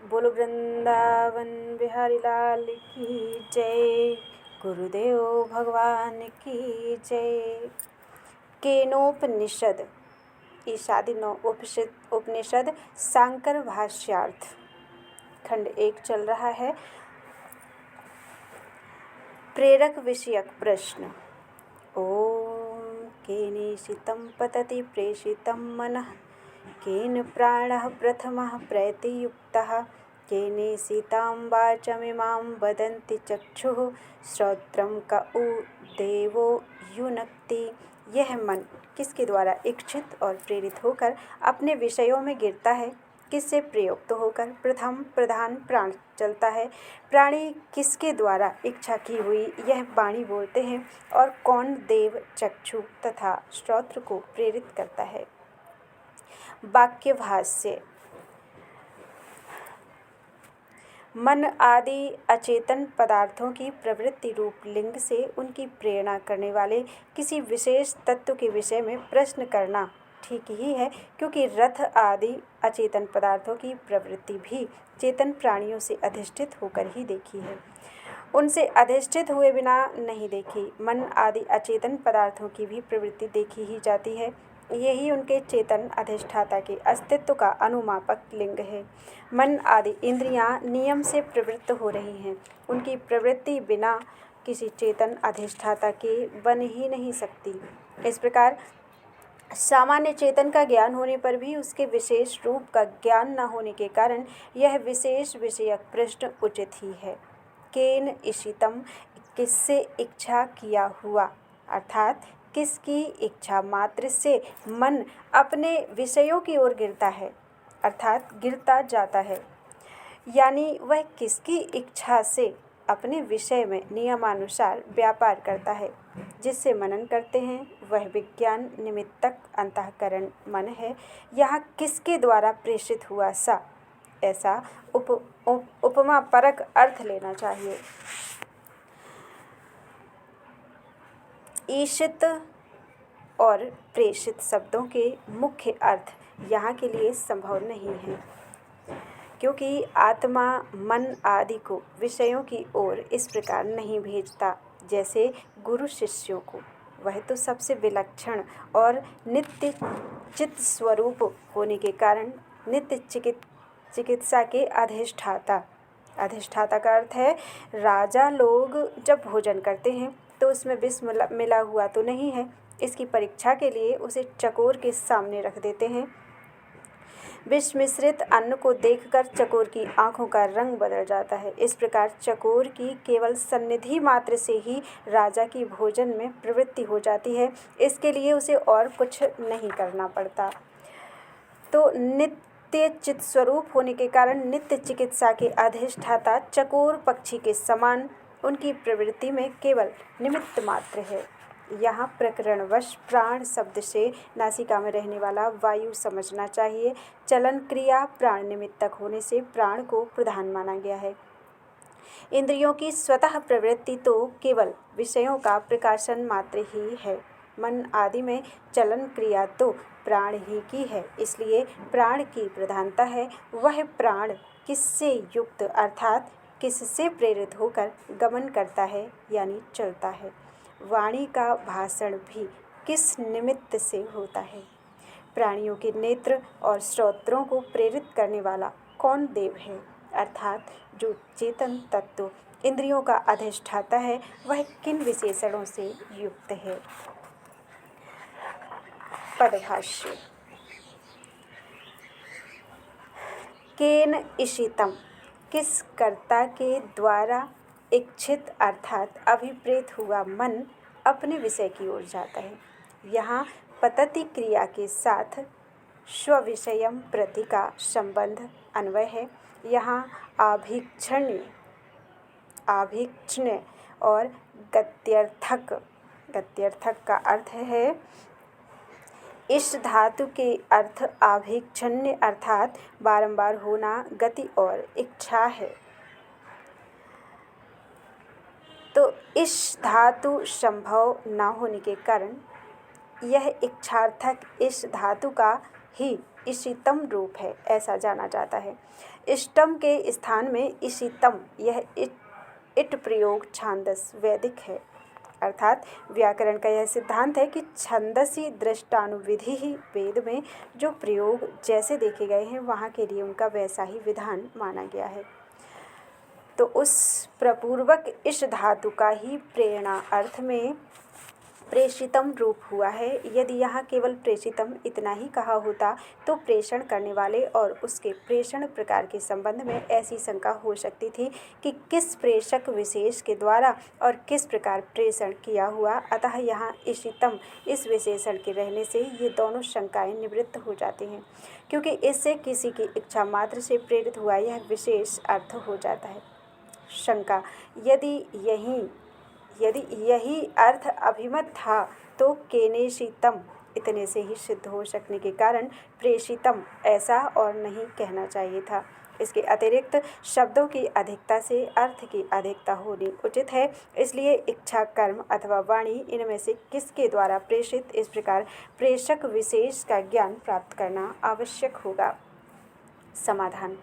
बोलो वृंदावन बिहारी लाल की जय। गुरुदेव भगवान की जय। केनोपनिषद ईशादी उपनिषद सांकर भाष्यार्थ खंड 1 चल रहा है। प्रेरक विषयक प्रश्न। ओम केनेषितं पतति प्रेषितं मनः केन प्राणः प्रथमः प्रयतियुक्तः केनेषितां वाचमिमां वदन्ति चक्षुः श्रोत्रं क उ देवो युनक्ति। यह मन किसके द्वारा इच्छित और प्रेरित होकर अपने विषयों में गिरता है, किससे प्रयुक्त होकर प्रथम प्रधान प्राण चलता है, प्राणी किसके द्वारा इच्छा की हुई यह वाणी बोलते हैं, और कौन देव चक्षु तथा श्रोत्र को प्रेरित करता है। वाक्य भाष्य। मन आदि अचेतन पदार्थों की प्रवृत्ति रूप लिंग से उनकी प्रेरणा करने वाले किसी विशेष तत्व के विषय में प्रश्न करना ठीक ही है, क्योंकि रथ आदि अचेतन पदार्थों की प्रवृत्ति भी चेतन प्राणियों से अधिष्ठित होकर ही देखी है, उनसे अधिष्ठित हुए बिना नहीं देखी। मन आदि अचेतन पदार्थों की भी प्रवृत्ति देखी ही जाती है, यही उनके चेतन अधिष्ठाता के अस्तित्व का अनुमापक लिंग है। मन आदि इंद्रियां नियम से प्रवृत्त हो रही हैं, उनकी प्रवृत्ति बिना किसी चेतन अधिष्ठाता के बन ही नहीं सकती। इस प्रकार सामान्य चेतन का ज्ञान होने पर भी उसके विशेष रूप का ज्ञान न होने के कारण यह विशेष विषयक प्रश्न उचित ही है। केन इशितम, किससे इच्छा किया हुआ, अर्थात किसकी इच्छा मात्र से मन अपने विषयों की ओर गिरता है, अर्थात गिरता जाता है, यानी वह किसकी इच्छा से अपने विषय में नियमानुसार व्यापार करता है, जिससे मनन करते हैं, वह विज्ञान निमित्तक अंतःकरण मन है। यहाँ किसके द्वारा प्रेषित हुआ सा, ऐसा उपमा परक अर्थ लेना चाहिए। ईशित और प्रेषित शब्दों के मुख्य अर्थ यहाँ के लिए संभव नहीं है, क्योंकि आत्मा मन आदि को विषयों की ओर इस प्रकार नहीं भेजता जैसे गुरु शिष्यों को। वह तो सबसे विलक्षण और नित्य चित्त स्वरूप होने के कारण नित्य चिकित्सा के अधिष्ठाता का अर्थ है राजा लोग जब भोजन करते हैं तो उसमें विष मिला हुआ तो नहीं है, इसकी परीक्षा के लिए उसे चकोर के सामने रख देते हैं। विष मिश्रित अन्न को देखकर चकोर की आंखों का रंग बदल जाता है। इस प्रकार चकोर की केवल सन्निधि मात्र से ही राजा की भोजन में प्रवृत्ति हो जाती है, इसके लिए उसे और कुछ नहीं करना पड़ता। तो नित्य चित स्वरूप होने के कारण नित्य चिकित्सा के अधिष्ठाता चकोर पक्षी के समान उनकी प्रवृत्ति में केवल निमित्त मात्र है। यहाँ प्रकरणवश प्राण शब्द से नासिका में रहने वाला वायु समझना चाहिए। चलन क्रिया प्राण निमित्तक होने से प्राण को प्रधान माना गया है। इंद्रियों की स्वतः प्रवृत्ति तो केवल विषयों का प्रकाशन मात्र ही है। मन आदि में चलन क्रिया तो प्राण ही की है, इसलिए प्राण की प्रधानता है। वह प्राण किससे युक्त अर्थात किससे प्रेरित होकर गमन करता है, यानी चलता है। वाणी का भाषण भी किस निमित्त से होता है। प्राणियों के नेत्र और श्रोत्रों को प्रेरित करने वाला कौन देव है, अर्थात जो चेतन तत्व इंद्रियों का अधिष्ठाता है, वह किन विशेषणों से युक्त है। पदभाष्य। केन इशितम, किस कर्ता के द्वारा इच्छित अर्थात अभिप्रेत हुआ मन अपने विषय की ओर जाता है। यहाँ पतति क्रिया के साथ स्वविषयम प्रति का संबंध अन्वय है। यहाँ आभीक्षण्य और गत्यर्थक का अर्थ है। इस धातु के अर्थ आभीक्षण्य अर्थात बारंबार होना, गति और इच्छा है। तो इस धातु संभव न होने के कारण यह इच्छार्थक इस धातु का ही इशितम रूप है, ऐसा जाना जाता है। इष्टम के स्थान में इशितम, यह इट प्रयोग छांदस वैदिक है। अर्थात व्याकरण का यह सिद्धांत है कि छंदसी दृष्टानुविधि ही वेद में जो प्रयोग जैसे देखे गए हैं वहाँ के लिए उनका वैसा ही विधान माना गया है। तो उस प्रपूर्वक इस धातु का ही प्रेरणा अर्थ में प्रेषितम रूप हुआ है। यदि यहाँ केवल प्रेषितम इतना ही कहा होता तो प्रेषण करने वाले और उसके प्रेषण प्रकार के संबंध में ऐसी शंका हो सकती थी कि किस प्रेषक विशेष के द्वारा और किस प्रकार प्रेषण किया हुआ। अतः यहाँ इशितम इस विशेषण के रहने से ये दोनों शंकाएं निवृत्त हो जाती हैं, क्योंकि इससे किसी की इच्छा मात्र से प्रेरित हुआ यह विशेष अर्थ हो जाता है। शंका, यदि यही अर्थ अभिमत था तो केनेशितम इतने से ही सिद्ध हो सकने के कारण प्रेषितम ऐसा और नहीं कहना चाहिए था। इसके अतिरिक्त शब्दों की अधिकता से अर्थ की अधिकता होनी उचित है। इसलिए इच्छा, कर्म अथवा वाणी इनमें से किसके द्वारा प्रेषित, इस प्रकार प्रेषक विशेष का ज्ञान प्राप्त करना आवश्यक होगा। समाधान,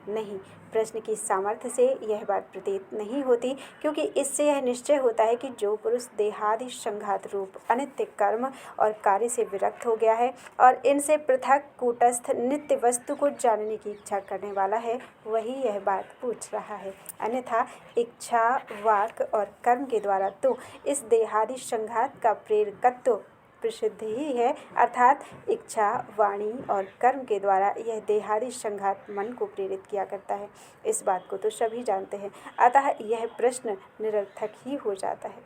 नहीं, प्रश्न की सामर्थ्य से यह बात प्रतीत नहीं होती, क्योंकि इससे यह निश्चय होता है कि जो पुरुष देहादि संघात रूप अनित्य कर्म और कार्य से विरक्त हो गया है और इनसे पृथक कूटस्थ नित्य वस्तु को जानने की इच्छा करने वाला है, वही यह बात पूछ रहा है। अन्यथा इच्छा, वाक और कर्म के द्वारा तो इस देहादि संघात का प्रेरकत्व प्रसिद्ध ही है। अर्थात इच्छा, वाणी और कर्म के द्वारा यह देहादि संघात मन को प्रेरित किया करता है। इस बात को तो सभी जानते हैं, अतः यह प्रश्न निरर्थक ही हो जाता है।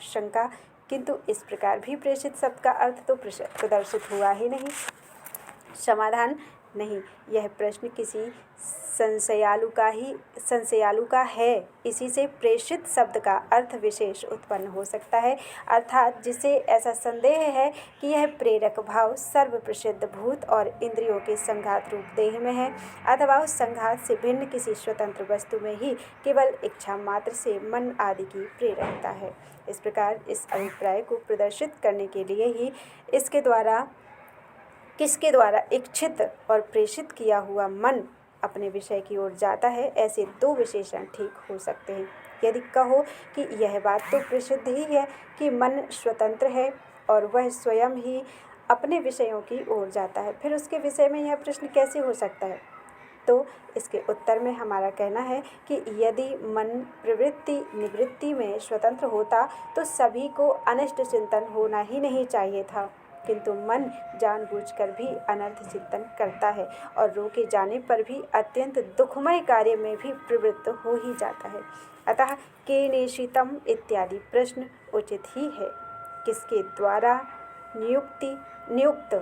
शंका, किंतु इस प्रकार भी प्रेषित शब्द का अर्थ तो प्रदर्शित हुआ ही नहीं। समाधान, नहीं, यह प्रश्न किसी संशयालु का है। इसी से प्रेषित शब्द का अर्थ विशेष उत्पन्न हो सकता है, अर्थात जिसे ऐसा संदेह है कि यह प्रेरक भाव सर्व प्रसिद्ध भूत और इंद्रियों के संघात रूप देह में है, अथवा उस संघात से भिन्न किसी स्वतंत्र वस्तु में ही केवल इच्छा मात्र से मन आदि की प्रेरकता है। इस प्रकार इस अभिप्राय को प्रदर्शित करने के लिए ही किसके द्वारा इच्छित और प्रेषित किया हुआ मन अपने विषय की ओर जाता है, ऐसे दो विशेषण ठीक हो सकते हैं। यदि कहो कि यह बात तो प्रसिद्ध ही है कि मन स्वतंत्र है और वह स्वयं ही अपने विषयों की ओर जाता है, फिर उसके विषय में यह प्रश्न कैसे हो सकता है? तो इसके उत्तर में हमारा कहना है कि यदि मन प्रवृत्ति निवृत्ति में स्वतंत्र होता तो सभी को अनिष्ट चिंतन होना ही नहीं चाहिए था, किंतु मन जानबूझकर भी अनर्थ चिंतन करता है और रोके जाने पर भी अत्यंत दुखमय कार्य में भी प्रवृत्त हो ही जाता है। अतः केनेशितम इत्यादि प्रश्न उचित ही है। किसके द्वारा नियुक्त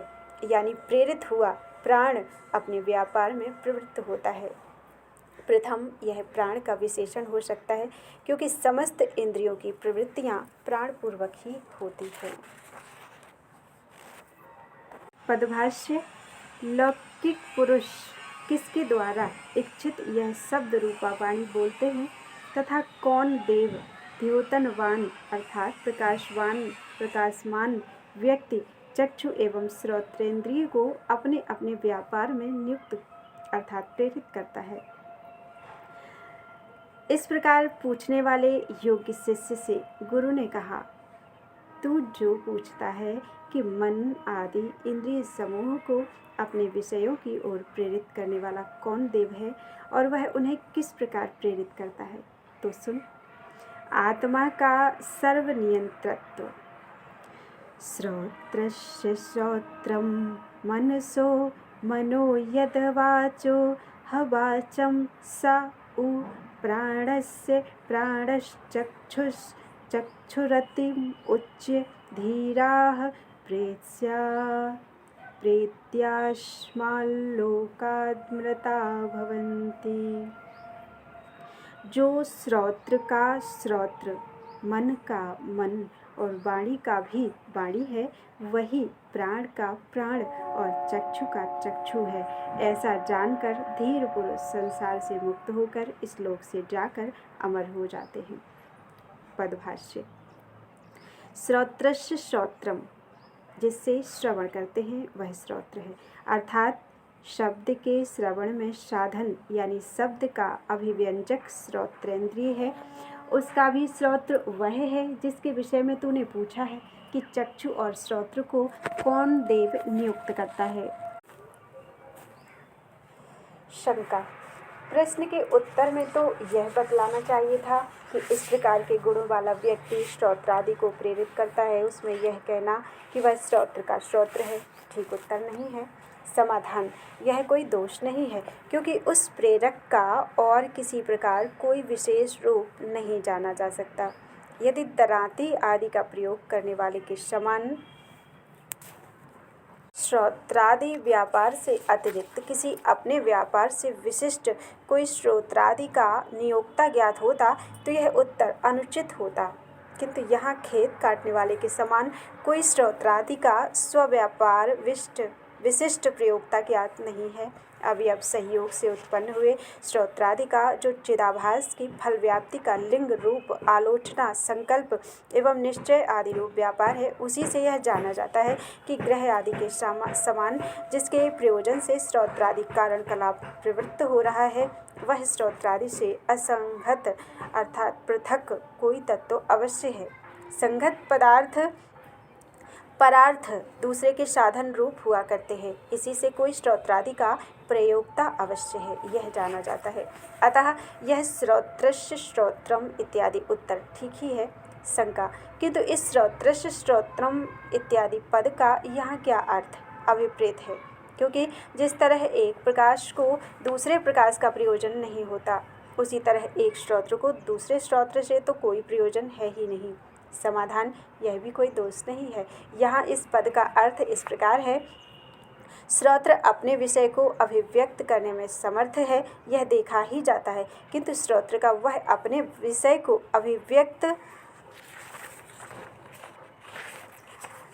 यानी प्रेरित हुआ प्राण अपने व्यापार में प्रवृत्त होता है। प्रथम, यह प्राण का विशेषण हो सकता है, क्योंकि समस्त इंद्रियों की प्रवृत्तियां प्राण पूर्वक ही होती हैं। पदभाष्य, लौकिक पुरुष किसके द्वारा इच्छित यह शब्द रूपा वाणी बोलते हैं तथा कौन देव द्योतनवान अर्थात प्रकाशमान व्यक्ति चक्षु एवं श्रोत्रेंद्रिय को अपने अपने व्यापार में नियुक्त अर्थात प्रेरित करता है। इस प्रकार पूछने वाले योग्य शिष्य से गुरु ने कहा, तू जो पूछता है कि मन आदि इंद्रिय समूह को अपने विषयों की ओर प्रेरित करने वाला कौन देव है और वह उन्हें किस प्रकार प्रेरित करता है, तो सुन। आत्मा का सर्वनियंत्रत्व। श्रोत्रस्य श्रोत्रम मनसो मनो यद वाचो हवाचं सा उ प्राणस्य प्राणश्चक्षुरतिम् उच्य धीराः प्रेत्यास्माल्लोकादमृता भवन्ति। जो श्रोत्र का श्रोत्र, मन का मन और वाणी का भी वाणी है, वही प्राण का प्राण और चक्षु का चक्षु है। ऐसा जानकर धीर पुरुष संसार से मुक्त होकर इस लोक से जाकर अमर हो जाते हैं। पदभाष्य, श्रोत्रस्य श्रोत्रम, जिससे श्रवण करते हैं वह श्रोत्र है, अर्थात शब्द के श्रवण में साधन यानी शब्द का अभिव्यंजक श्रोत्रेंद्रिय है। उसका भी श्रोत्र वह है जिसके विषय में तूने पूछा है कि चक्षु और श्रोत्र को कौन देव नियुक्त करता है। शंका। प्रश्न के उत्तर में तो यह बतलाना चाहिए था कि इस प्रकार के गुणों वाला व्यक्ति श्रोत्र आदि को प्रेरित करता है, उसमें यह कहना कि वह श्रोत्र का श्रोत्र है ठीक उत्तर नहीं है। समाधान। यह कोई दोष नहीं है, क्योंकि उस प्रेरक का और किसी प्रकार कोई विशेष रूप नहीं जाना जा सकता। यदि दरांती आदि का प्रयोग करने वाले के समान श्रोत्रादि व्यापार से अतिरिक्त किसी अपने व्यापार से विशिष्ट कोई श्रोत्रादि का नियोक्ता ज्ञात होता तो यह उत्तर अनुचित होता, किंतु यहाँ खेत काटने वाले के समान कोई श्रोत्रादि का स्वव्यापार विशिष्ट प्रयोक्ता ज्ञात नहीं है। अवयव संयोग से उत्पन्न हुए श्रोत्रादि का जो चिदाभास की फल व्याप्ति का लिंग रूप आलोचना संकल्प एवं निश्चय आदि रूप व्यापार है, उसी से यह जाना जाता है कि ग्रह आदि के समान जिसके प्रयोजन से श्रोत्रादि कारण कलाप प्रवृत्त हो रहा है, वह श्रोत्रादि से असंगत अर्थात पृथक कोई तत्व अवश्य है। संगत परार्थ दूसरे के साधन रूप हुआ करते हैं, इसी से कोई श्रोत्रादि का प्रयोक्ता अवश्य है, यह जाना जाता है। अतः यह श्रोत्रस्य श्रोत्रम इत्यादि उत्तर ठीक ही है। शंका। किंतु इस श्रोत्रस्य श्रोत्रम इत्यादि पद का यहाँ क्या अर्थ अभिप्रेत है, क्योंकि जिस तरह एक प्रकाश को दूसरे प्रकाश का प्रयोजन नहीं होता, उसी तरह एक श्रोत्र को दूसरे श्रोत्र से तो कोई प्रयोजन है ही नहीं। समाधान। यह भी कोई दोष नहीं है। यहाँ इस पद का अर्थ इस प्रकार है, श्रोत्र अपने विषय को अभिव्यक्त करने में समर्थ है, यह देखा ही जाता है, किंतु श्रोत्र का वह अपने विषय को अभिव्यक्त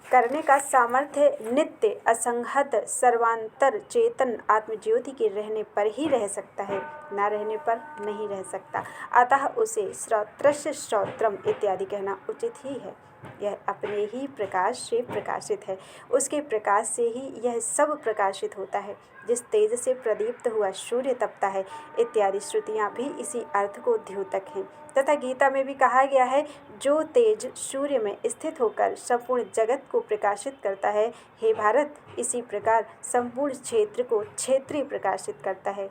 करने का सामर्थ्य नित्य असंहत सर्वांतर चेतन आत्मज्योति के रहने पर ही रह सकता है, न रहने पर नहीं रह सकता। अतः उसे श्रोत्रस्य श्रोत्रम इत्यादि कहना उचित ही है। यह अपने ही प्रकाश से प्रकाशित है, उसके प्रकाश से ही यह सब प्रकाशित होता है। जिस तेज से प्रदीप्त हुआ सूर्य तपता है इत्यादि श्रुतियाँ भी इसी अर्थ को द्योतक हैं। तथा गीता में भी कहा गया है, जो तेज सूर्य में स्थित होकर संपूर्ण जगत को प्रकाशित करता है, हे भारत, इसी प्रकार संपूर्ण क्षेत्र को क्षेत्रीय प्रकाशित करता है।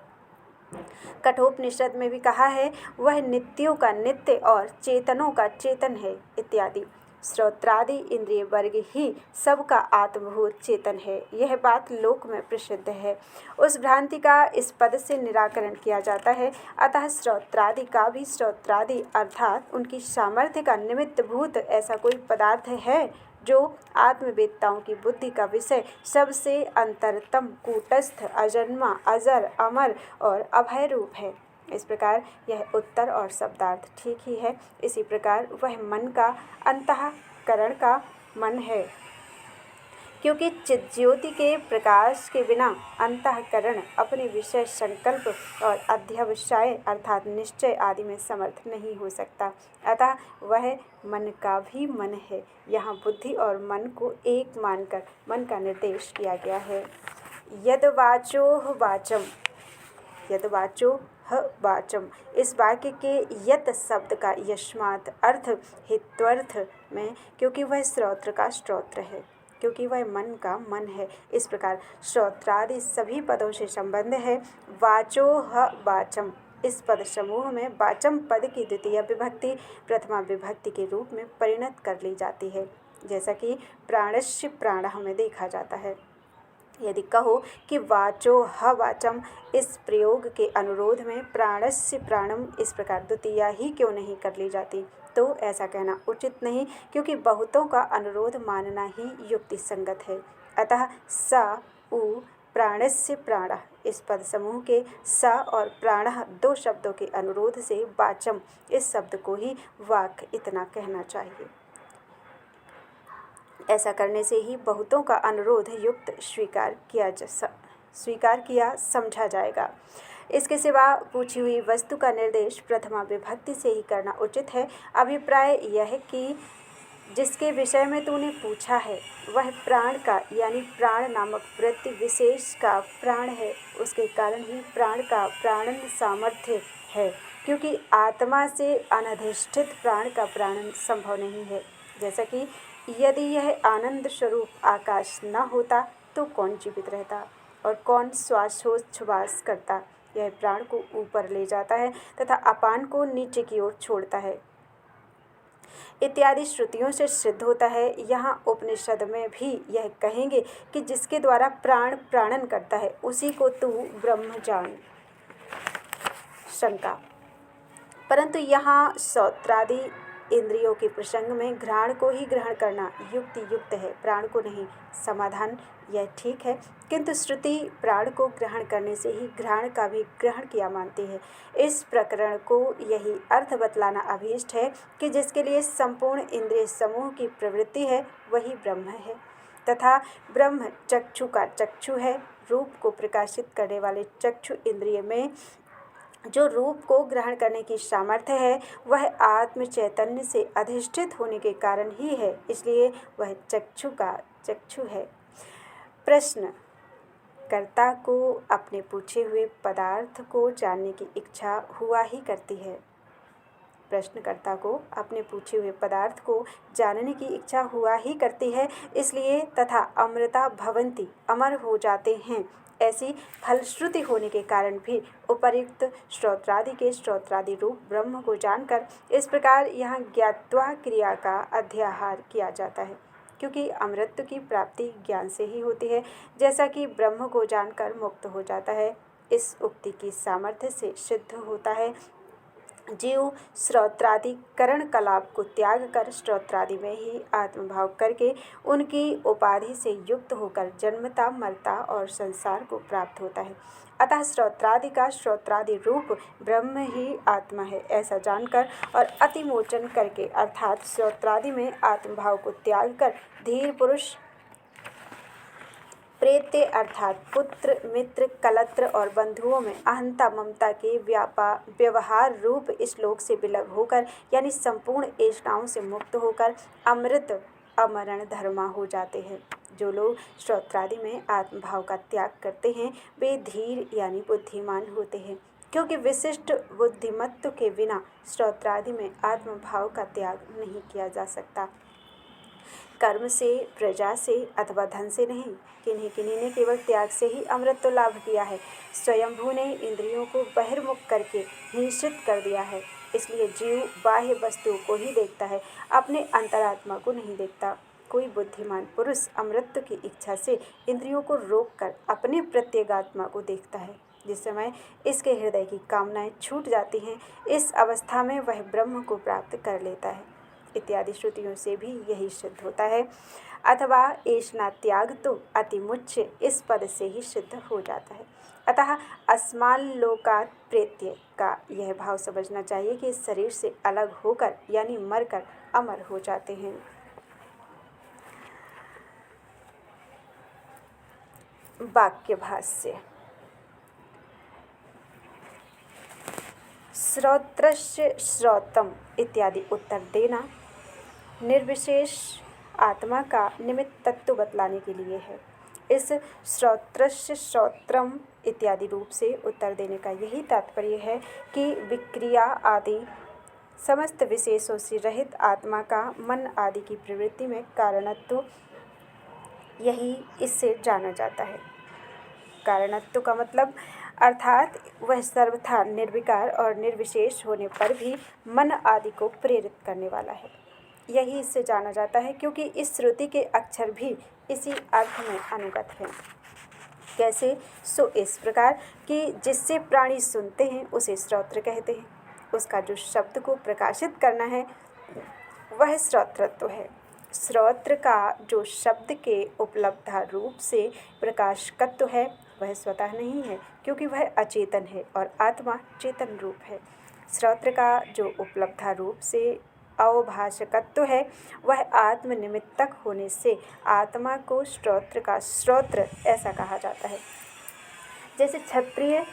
कठोपनिषद में भी कहा है, वह नित्यों का नित्य और चेतनों का चेतन है इत्यादि। श्रोत्रादि इंद्रिय वर्ग ही सबका आत्मभूत चेतन है, यह बात लोक में प्रसिद्ध है। उस भ्रांति का इस पद से निराकरण किया जाता है। अतः श्रोत्रादि का भी श्रोत्रादि अर्थात उनकी सामर्थ्य का निमित्त भूत ऐसा कोई पदार्थ है जो आत्मवेत्ताओं की बुद्धि का विषय सबसे अंतरतम कूटस्थ अजन्मा अजर अमर और अभय रूप है। इस प्रकार यह उत्तर और शब्दार्थ ठीक ही है। इसी प्रकार वह मन का अंतःकरण का मन है, क्योंकि चिज्योति के प्रकाश के बिना अंतःकरण अपने विषय संकल्प और अध्यवसाय अर्थात निश्चय आदि में समर्थ नहीं हो सकता। अतः वह मन का भी मन है। यहाँ बुद्धि और मन को एक मानकर मन का निर्देश किया गया है। यद्वाचो वाचम, इस वाक्य के यत शब्द का यस्मात् अर्थ हित्वर्थ में, क्योंकि वह श्रोत्र का श्रोत्र है, क्योंकि वह मन का मन है। इस प्रकार श्रोत्रादि सभी पदों से संबंध है। वाचो ह वाचम, इस पद समूह में वाचम पद की द्वितीय विभक्ति प्रथमा विभक्ति के रूप में परिणत कर ली जाती है, जैसा कि प्राणस्य प्राणः में देखा जाता है। यदि कहो कि वाचो ह वाचम, इस प्रयोग के अनुरोध में प्राणस्य प्राणम इस प्रकार द्वितीया ही क्यों नहीं कर ली जाती, तो ऐसा कहना उचित नहीं, क्योंकि बहुतों का अनुरोध मानना ही युक्ति संगत है। अतः स उ प्राणस्य प्राणः, इस पद समूह के स और प्राणः दो शब्दों के अनुरोध से वाचम इस शब्द को ही वाक इतना कहना चाहिए। ऐसा करने से ही बहुतों का अनुरोध युक्त स्वीकार किया समझा जाएगा। इसके सिवा पूछी हुई वस्तु का निर्देश प्रथमा विभक्ति से ही करना उचित है। अभिप्राय यह कि जिसके विषय में तूने पूछा है वह प्राण का यानी प्राण नामक वृत्ति विशेष का प्राण है, उसके कारण ही प्राण का प्राणन सामर्थ्य है, क्योंकि आत्मा से अनधिष्ठित प्राण का प्राणन संभव नहीं है। जैसा कि यदि यह आनंद स्वरूप आकाश न होता तो कौन जीवित रहता और कौन श्वासोच्छ्वास करता। यह प्राण को ऊपर ले जाता है तथा अपान को नीचे की ओर छोड़ता है इत्यादि श्रुतियों से सिद्ध होता है। यहाँ उपनिषद में भी यह कहेंगे कि जिसके द्वारा प्राण प्राणन करता है उसी को तू ब्रह्म जान। शंका, परंतु यहाँ श्रोत्रादि इंद्रियों के प्रसंग में घ्राण को ही ग्रहण करना युक्त है, प्राण को नहीं। समाधान, यह ठीक है, किंतु श्रुति प्राण को ग्रहण करने से ही घ्राण का भी ग्रहण किया मानती है। इस प्रकरण को यही अर्थ बतलाना अभीष्ट है कि जिसके लिए संपूर्ण इंद्रिय समूह की प्रवृत्ति है वही ब्रह्म है, तथा ब्रह्म चक्षु का चक्षु है। रूप को प्रकाशित करने वाले चक्षु इंद्रिय में जो रूप को ग्रहण करने की सामर्थ्य है वह आत्म चैतन्य से अधिष्ठित होने के कारण ही है, इसलिए वह चक्षु का चक्षु है। प्रश्न, कर्ता को अपने पूछे हुए पदार्थ को जानने की इच्छा हुआ ही करती है। प्रश्नकर्ता को अपने पूछे हुए पदार्थ को जानने की इच्छा हुआ ही करती है, इसलिए तथा अमृता भवन्ति, अमर हो जाते हैं, ऐसी फलश्रुति होने के कारण भी उपर्युक्त श्रोत्रादि के श्रोत्रादि रूप ब्रह्म को जानकर इस प्रकार यहाँ ज्ञात्वा क्रिया का अध्याहार किया जाता है, क्योंकि अमृत की प्राप्ति ज्ञान से ही होती है, जैसा कि ब्रह्म को जानकर मुक्त हो जाता है। इस उक्ति की सामर्थ्य से सिद्ध होता है जीव श्रोत्रादि करण कलाप को त्याग कर श्रोत्रादि में ही आत्मभाव करके उनकी उपाधि से युक्त होकर जन्मता मरता और संसार को प्राप्त होता है। अतः श्रोत्रादि का श्रोत्रादि रूप ब्रह्म ही आत्मा है, ऐसा जानकर और अतिमोचन करके अर्थात श्रोत्रादि में आत्मभाव को त्याग कर धीर पुरुष प्रेत्य अर्थात पुत्र मित्र कलत्र और बंधुओं में अहंता ममता के व्यवहार रूप इस लोक से विलग होकर यानी संपूर्ण ऐष्णाओं से मुक्त होकर अमृत अमरण धर्मा हो जाते हैं। जो लोग श्रोत्रादि में आत्मभाव का त्याग करते हैं वे धीर यानी बुद्धिमान होते हैं, क्योंकि विशिष्ट बुद्धिमत्व के बिना श्रोत्रादि में आत्मभाव का त्याग नहीं किया जा सकता। कर्म से, प्रजा से अथवा धन से नहीं, किन्हीं किन्हीं ने केवल त्याग से ही अमृत लाभ किया है। स्वयंभू ने इंद्रियों को बहिर्मुख करके निश्चित कर दिया है, इसलिए जीव बाह्य वस्तुओं को ही देखता है, अपने अंतरात्मा को नहीं देखता। कोई बुद्धिमान पुरुष अमृत की इच्छा से इंद्रियों को रोककर अपने प्रत्येगात्मा को देखता है, जिस समय इसके हृदय की कामनाएं छूट जाती हैं, इस अवस्था में वह ब्रह्म को प्राप्त कर लेता है। इत्यादि श्रुतियों से भी यही सिद्ध होता है। अथवा ऐष्णा त्याग तो अतिमुच्य इस पद से ही सिद्ध हो जाता है। अतः अस्माल लोकात् प्रेत्य का यह भाव समझना चाहिए कि इस शरीर से अलग होकर यानी मरकर अमर हो जाते हैं। वाक्य भाष्य। श्रोत्रस्य श्रोतम इत्यादि उत्तर देना निर्विशेष आत्मा का निमित्त तत्व बतलाने के लिए है। इस श्रोत्रस्य श्रोत्रम इत्यादि रूप से उत्तर देने का यही तात्पर्य है कि विक्रिया आदि समस्त विशेषों से रहित आत्मा का मन आदि की प्रवृत्ति में कारणत्व यही इससे जाना जाता है। कारणत्व का मतलब अर्थात वह सर्वथा निर्विकार और निर्विशेष होने पर भी मन आदि को प्रेरित करने वाला है, यही इससे जाना जाता है, क्योंकि इस श्रुति के अक्षर भी इसी अर्थ में अनुगत हैं। कैसे? सो इस प्रकार कि जिससे प्राणी सुनते हैं उसे श्रोत्र कहते हैं, उसका जो शब्द को प्रकाशित करना है वह श्रोत्रत्व है। श्रोत्र का जो शब्द के उपलब्धा रूप से प्रकाशकत्व है वह स्वतः नहीं है, क्योंकि वह अचेतन है और आत्मा चेतन रूप है। श्रोत्र का जो उपलब्धा रूप से अवभाषकत्व है वह आत्मनिमित्तक होने से आत्मा को श्रोत्र का श्रोत्र ऐसा कहा जाता है। जैसे क्षत्रिय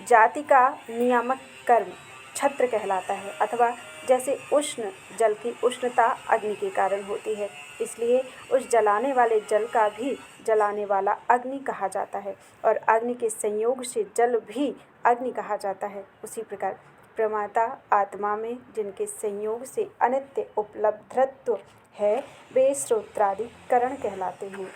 जाति का नियामक कर्म छत्र कहलाता है, अथवा जैसे उष्ण जल की उष्णता अग्नि के कारण होती है, इसलिए उस जलाने वाले जल का भी जलाने वाला अग्नि कहा जाता है और अग्नि के संयोग से जल भी अग्नि कहा जाता है। उसी प्रकार प्रमाता आत्मा में जिनके संयोग से अनित्य उपलब्धत्व है वे श्रोत्रादि करण कहलाते हैं।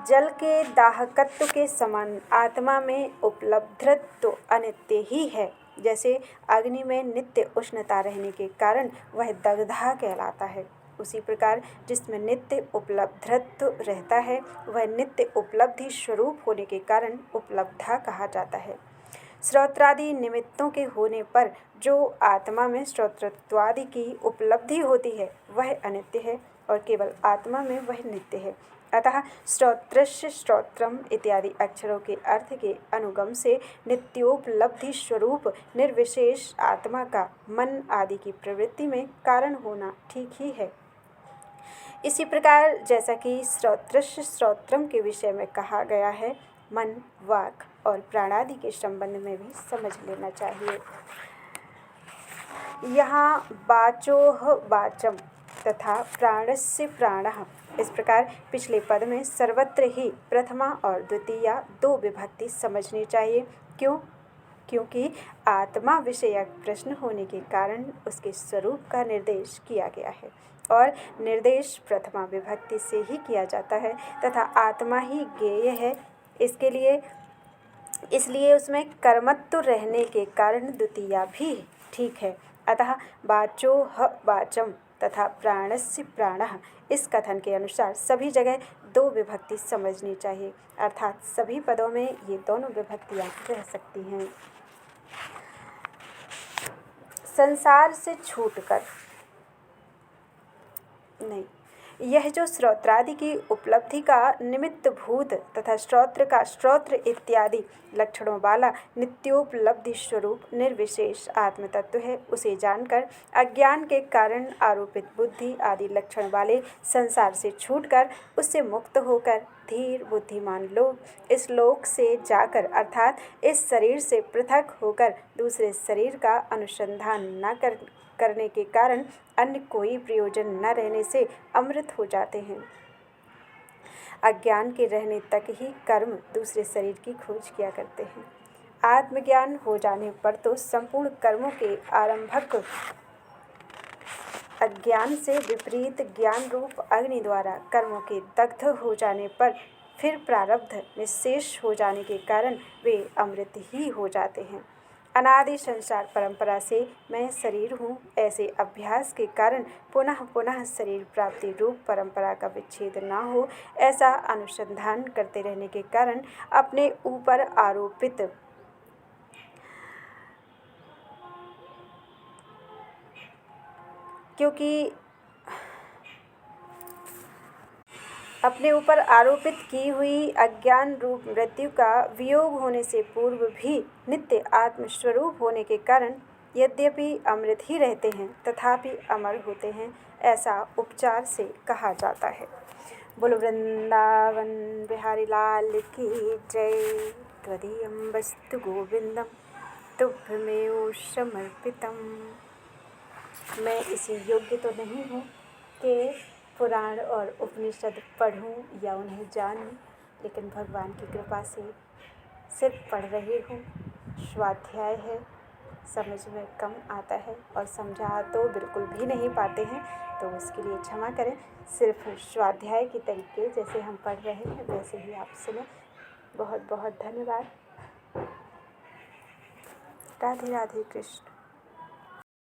जल के दाहकत्व के समान आत्मा में उपलब्धत्व अनित्य ही है। जैसे अग्नि में नित्य उष्णता रहने के कारण वह दग्धा कहलाता है, उसी प्रकार जिसमें नित्य उपलब्धत्व रहता है वह नित्य उपलब्धि स्वरूप होने के कारण उपलब्धा कहा जाता है। श्रोत्रादि निमित्तों के होने पर जो आत्मा में श्रोत्रत्वादि की उपलब्धि होती है वह अनित्य है और केवल आत्मा में वह नित्य है। अतः श्रोत्रस्य श्रोत्रम इत्यादि अक्षरों के अर्थ के अनुगम से नित्योपलब्धि स्वरूप निर्विशेष आत्मा का मन आदि की प्रवृत्ति में कारण होना ठीक ही है। इसी प्रकार जैसा कि श्रोत्रस्य श्रोत्रम के विषय में कहा गया है, मन, वाक और प्राणादि के संबंध में भी समझ लेना चाहिए। यहाँ वाचोह वाचम तथा प्राणस्य प्राणः, इस प्रकार पिछले पद में सर्वत्र ही प्रथमा और द्वितीया दो विभक्ति समझनी चाहिए। क्यों? क्योंकि आत्मा विषयक प्रश्न होने के कारण उसके स्वरूप का निर्देश किया गया है और निर्देश प्रथमा विभक्ति से ही किया जाता है तथा आत्मा ही ज्ञेय है। इसलिए उसमें कर्मत्व रहने के कारण द्वितीया भी ठीक है। अतः वाचोह वाचम तथा प्राणस्य प्राणः, इस कथन के अनुसार सभी जगह दो विभक्ति समझनी चाहिए, अर्थात सभी पदों में ये दोनों विभक्तियाँ रह सकती हैं। संसार से छूटकर नहीं, यह जो श्रोत्रादि की उपलब्धि का निमित्त भूत तथा श्रोत्र का श्रोत्र इत्यादि लक्षणों वाला नित्योपलब्धि स्वरूप निर्विशेष आत्मतत्व है, उसे जानकर अज्ञान के कारण आरोपित बुद्धि आदि लक्षण वाले संसार से छूटकर उससे मुक्त होकर धीर बुद्धिमान लोग इस लोक से जाकर अर्थात इस शरीर से पृथक होकर दूसरे शरीर का अनुसंधान न करने के कारण अन्य कोई प्रयोजन न रहने से अमृत हो जाते हैं। अज्ञान के रहने तक ही कर्म दूसरे शरीर की खोज किया करते हैं। आत्मज्ञान हो जाने पर तो संपूर्ण कर्मों के आरंभक अज्ञान से विपरीत ज्ञान रूप अग्नि द्वारा कर्मों के दग्ध हो जाने पर फिर प्रारब्ध निःशेष हो जाने के कारण वे अमृत ही हो जाते हैं। अनादि संसार परंपरा से मैं शरीर हूँ ऐसे अभ्यास के कारण पुनः पुनः शरीर प्राप्ति रूप परंपरा का विच्छेद न हो ऐसा अनुसंधान करते रहने के कारण अपने ऊपर आरोपित की हुई अज्ञान रूप मृत्यु का वियोग होने से पूर्व भी नित्य आत्मस्वरूप होने के कारण यद्यपि अमृत ही रहते हैं तथापि अमर होते हैं, ऐसा उपचार से कहा जाता है। बोलो वृंदावन बिहारी लाल की जय। त्वदीयं वस्तु गोविंदम तुभ्यमेव समर्पितम। मैं इसी योग्य तो नहीं हूँ कि पुराण और उपनिषद पढ़ूं या उन्हें जानूं, लेकिन भगवान की कृपा से सिर्फ पढ़ रही हूँ। स्वाध्याय है, समझ में कम आता है और समझा तो बिल्कुल भी नहीं पाते हैं, तो उसके लिए क्षमा करें। सिर्फ स्वाध्याय के तरीके जैसे हम पढ़ रहे हैं वैसे ही आप सुने। बहुत बहुत धन्यवाद। राधे राधे कृष्ण।